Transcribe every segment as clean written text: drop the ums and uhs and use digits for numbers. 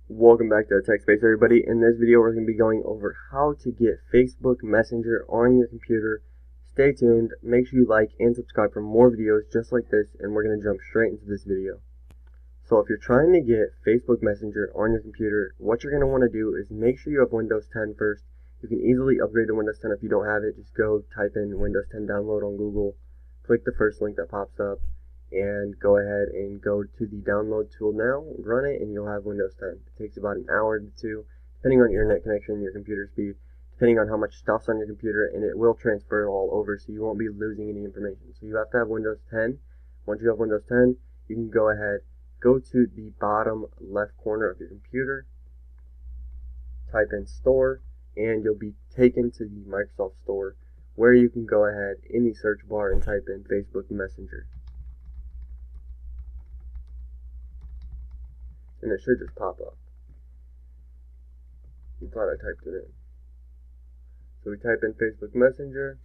Welcome back to TheTechSpace, everybody. In this video, we're going to be going over how to get Facebook Messenger on your computer. Stay tuned, make sure you like and subscribe for more videos just like this, and we're going to jump straight into this video. So if you're trying to get Facebook Messenger on your computer, what you're going to want to do is make sure you have Windows 10 first. You can easily upgrade to Windows 10 if you don't have it. Just go type in Windows 10 download on Google, click the first link that pops up, and go ahead and go to the download tool now, run it, and you'll have Windows 10. It takes about an hour to two, depending on your internet connection, your computer speed, depending on how much stuff's on your computer, and it will transfer it all over, so you won't be losing any information. So you have to have Windows 10. Once you have Windows 10, you can go ahead, go to the bottom left corner of your computer, type in Store, and you'll be taken to the Microsoft Store, where you can go ahead in the search bar and type in Facebook Messenger. And it should just pop up. I thought I typed it in. So we type in Facebook Messenger,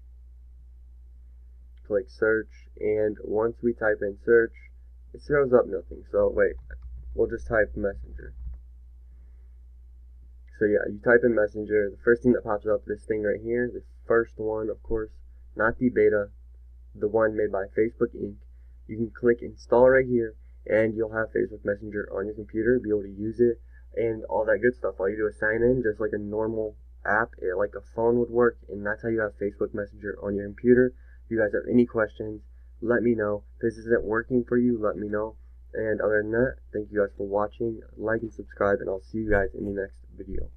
click search, and once we type in search, it throws up nothing. So wait, we'll just type Messenger. So yeah, you type in Messenger, the first thing that pops up, this thing right here, this first one, of course, not the beta, the one made by Facebook Inc. You can click install right here, and you'll have Facebook Messenger on your computer, be able to use it, and all that good stuff. All you do is sign in just like a normal app, like a phone would work, and that's how you have Facebook Messenger on your computer. If you guys have any questions, let me know. If this isn't working for you, let me know. And other than that, thank you guys for watching. Like and subscribe, and I'll see you guys in the next video.